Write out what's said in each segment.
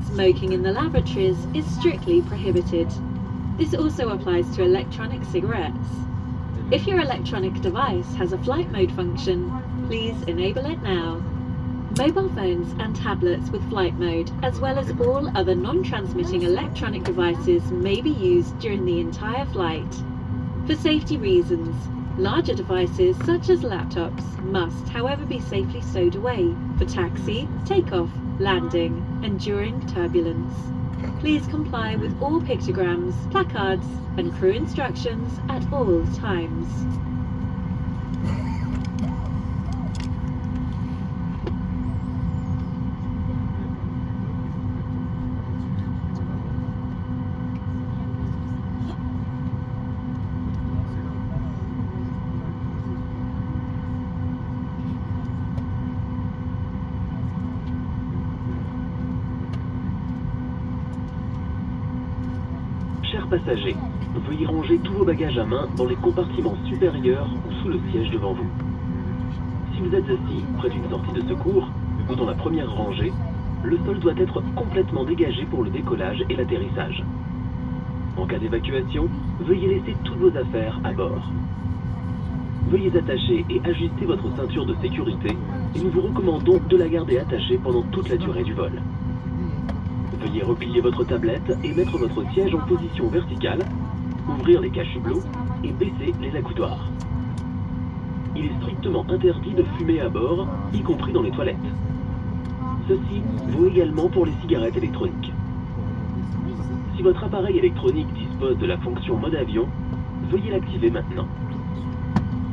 Smoking in the laboratories is strictly prohibited. This also applies to electronic cigarettes. If your electronic device has a flight mode function, please enable it now. Mobile phones and tablets with flight mode, as well as all other non-transmitting electronic devices, may be used during the entire flight. For safety reasons, larger devices such as laptops must, however, be safely stowed away for taxi, takeoff, landing, and during turbulence. Please comply with all pictograms, placards, and crew instructions at all times. Chers passagers, veuillez ranger tous vos bagages à main dans les compartiments supérieurs ou sous le siège devant vous. Si vous êtes assis près d'une sortie de secours ou dans la première rangée, le sol doit être complètement dégagé pour le décollage et l'atterrissage. En cas d'évacuation, veuillez laisser toutes vos affaires à bord. Veuillez attacher et ajuster votre ceinture de sécurité et nous vous recommandons de la garder attachée pendant toute la durée du vol. Veuillez replier votre tablette et mettre votre siège en position verticale, ouvrir les cache-hublots et baisser les accoudoirs. Il est strictement interdit de fumer à bord, y compris dans les toilettes. Ceci vaut également pour les cigarettes électroniques. Si votre appareil électronique dispose de la fonction mode avion, veuillez l'activer maintenant.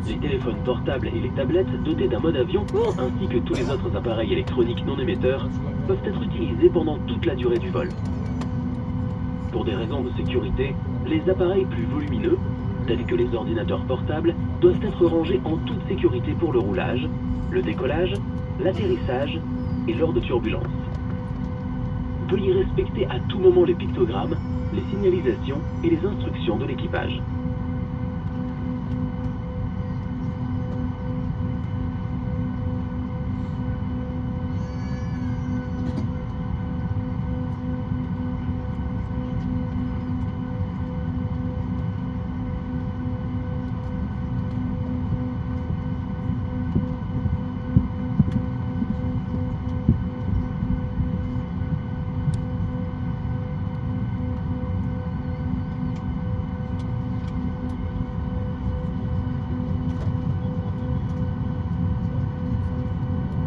Les téléphones portables et les tablettes dotés d'un mode avion, ainsi que tous les autres appareils électroniques non émetteurs, peuvent être utilisés pendant toute la durée du vol. Pour des raisons de sécurité, les appareils plus volumineux, tels que les ordinateurs portables, doivent être rangés en toute sécurité pour le roulage, le décollage, l'atterrissage et lors de turbulences. Veuillez respecter à tout moment les pictogrammes, les signalisations et les instructions de l'équipage.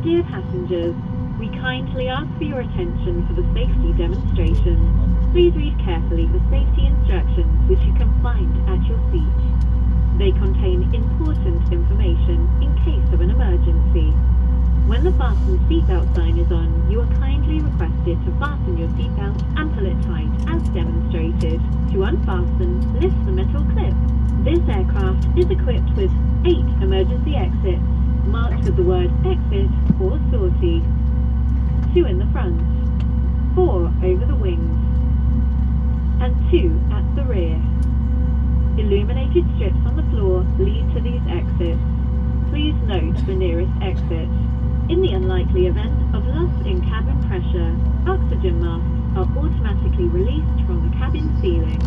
Dear passengers, we kindly ask for your attention for the safety demonstration. Please read carefully the safety instructions which you can find at your seat. They contain important information in case of an emergency. When the fasten seatbelt sign is on, you are kindly requested to fasten your seatbelt and pull it tight as demonstrated. To unfasten, lift the metal clip. This aircraft is equipped with 8 emergency exits, marked with the word exit or sortie. 2 in the front, 4 over the wings, and 2 at the rear. Illuminated strips on the floor lead to these exits. Please note the nearest exit. In the unlikely event of loss in cabin pressure, oxygen masks are automatically released from the cabin ceiling.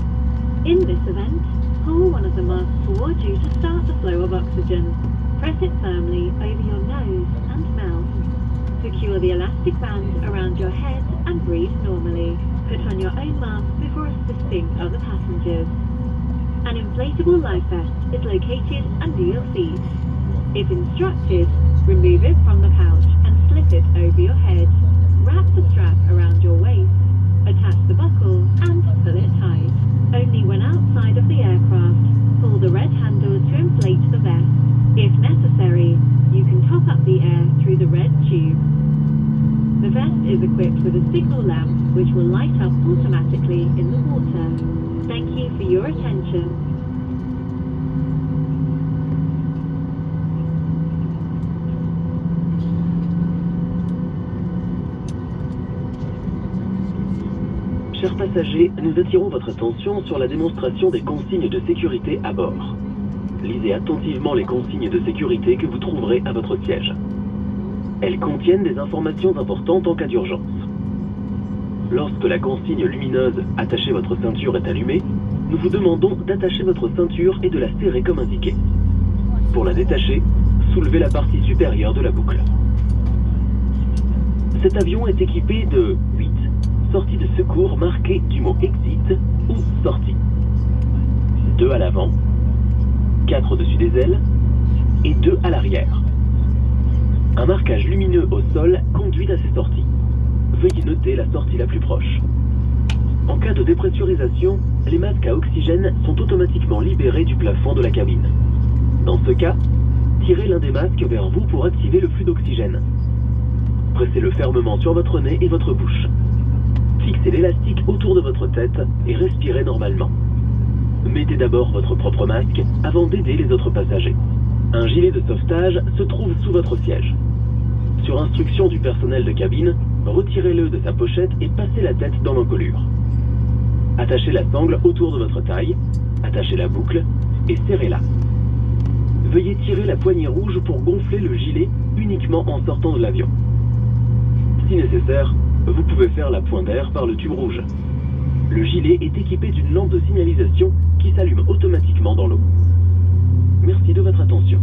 In this event, pull one of the masks towards you to start the flow of oxygen. Press it firmly over your nose and mouth. Secure the elastic band around your head and breathe normally. Put on your own mask before assisting other passengers. An inflatable life vest is located under your seat. If instructed, remove it from the pouch and slip it over your head. Wrap the strap around your waist, attach the buckle and pull it tight. Only when outside of the aircraft, pull the red handle to inflate the vest. If necessary, you can top up the air through the red tube. The vest is equipped with a signal lamp which will light up automatically in the water. Thank you for your attention. Chers passagers, nous attirons votre attention sur la démonstration des consignes de sécurité à bord. Lisez attentivement les consignes de sécurité que vous trouverez à votre siège. Elles contiennent des informations importantes en cas d'urgence. Lorsque la consigne lumineuse « Attachez votre ceinture » est allumée, nous vous demandons d'attacher votre ceinture et de la serrer comme indiqué. Pour la détacher, soulevez la partie supérieure de la boucle. Cet avion est équipé de 8 sorties de secours marquées du mot « Exit » ou « Sortie ». 2 à l'avant, 4 au-dessus des ailes et 2 à l'arrière. Un marquage lumineux au sol conduit à ces sorties. Veuillez noter la sortie la plus proche. En cas de dépressurisation, les masques à oxygène sont automatiquement libérés du plafond de la cabine. Dans ce cas, tirez l'un des masques vers vous pour activer le flux d'oxygène. Pressez-le fermement sur votre nez et votre bouche. Fixez l'élastique autour de votre tête et respirez normalement. Mettez d'abord votre propre masque avant d'aider les autres passagers. Un gilet de sauvetage se trouve sous votre siège. Sur instruction du personnel de cabine, retirez-le de sa pochette et passez la tête dans l'encolure. Attachez la sangle autour de votre taille, attachez la boucle et serrez-la. Veuillez tirer la poignée rouge pour gonfler le gilet uniquement en sortant de l'avion. Si nécessaire, vous pouvez faire la pointe d'air par le tube rouge. Le gilet est équipé d'une lampe de signalisation qui s'allume automatiquement dans l'eau. Merci de votre attention.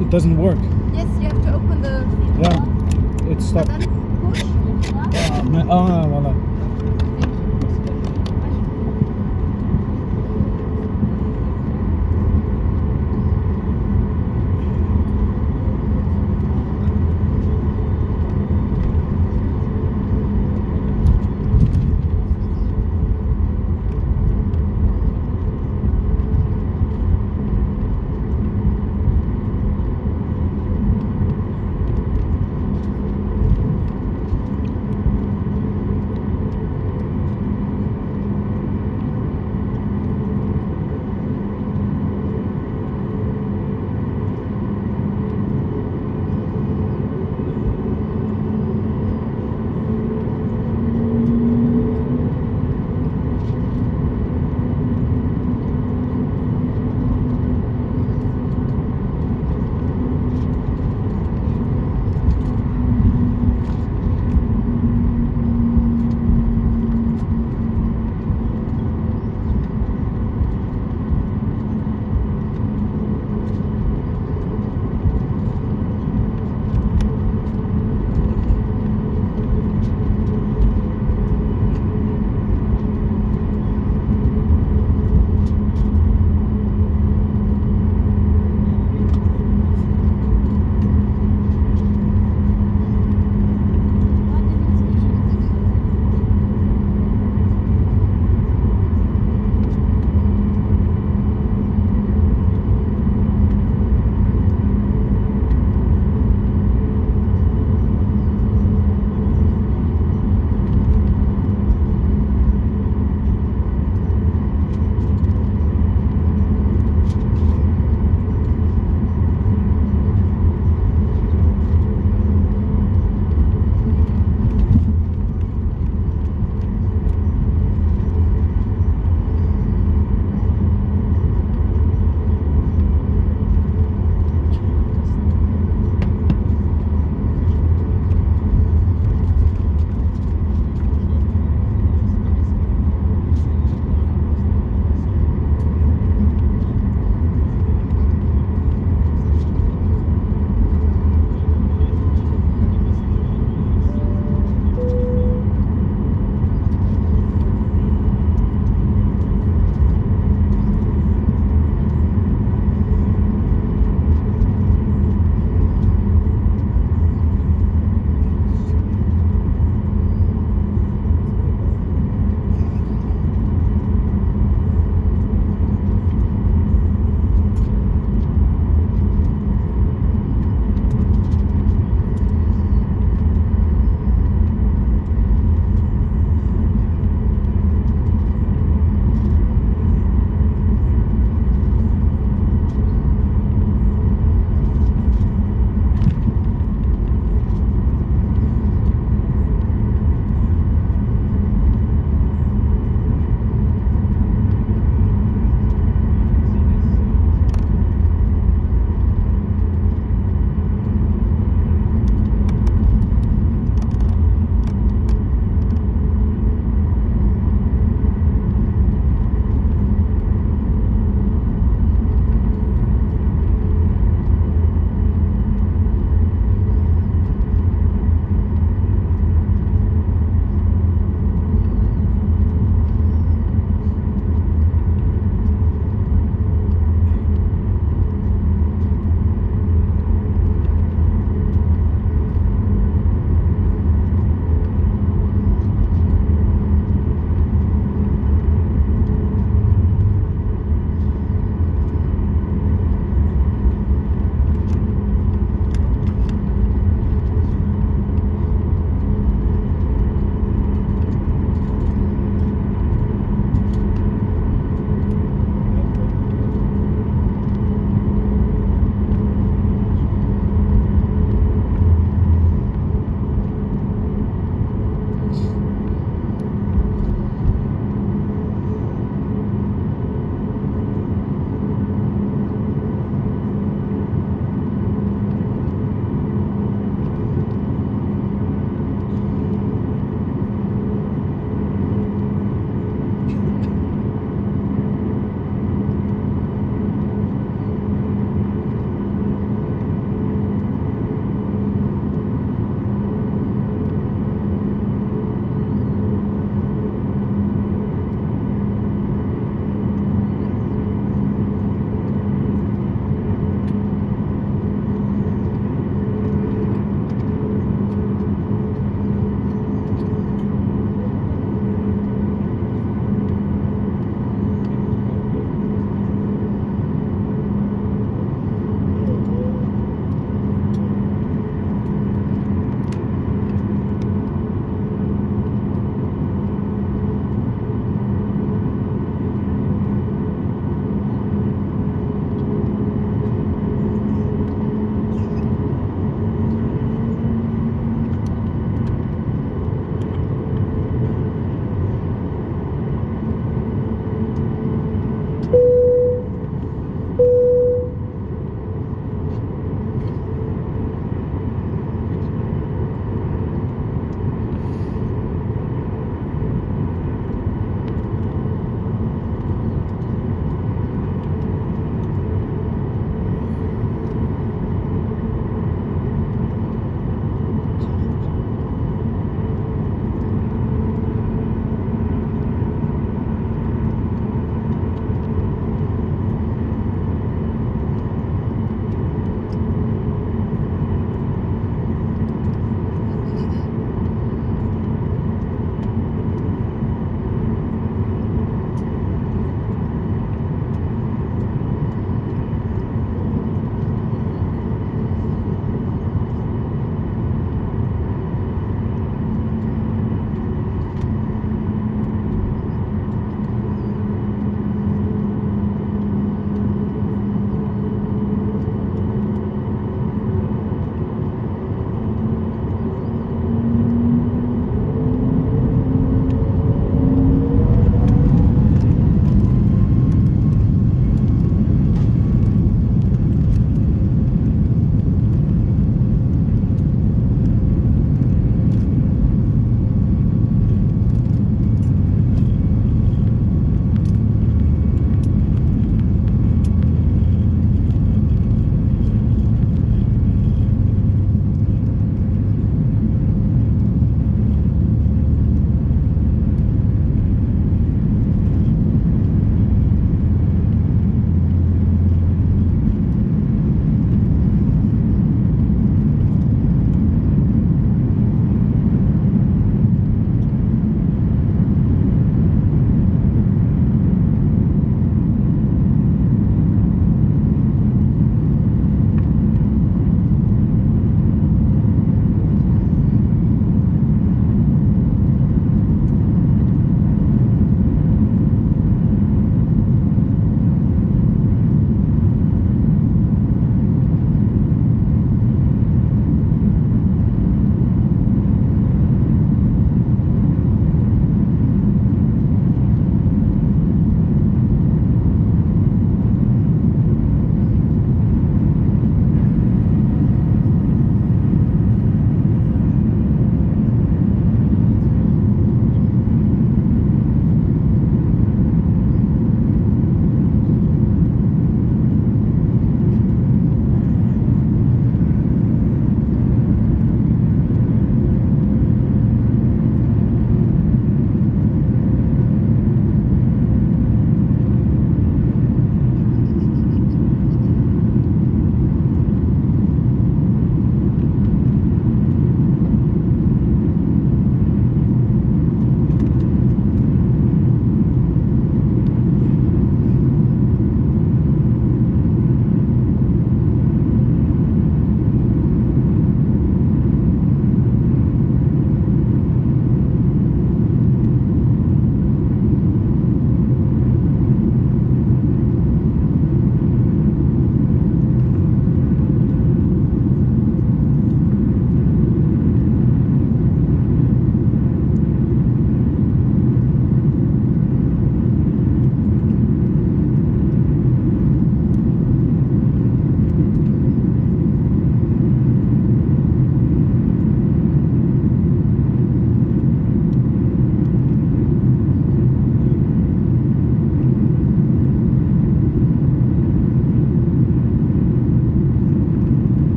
It doesn't work. Yes, you have to open the Yeah, it's stopped. button, push. Voilà.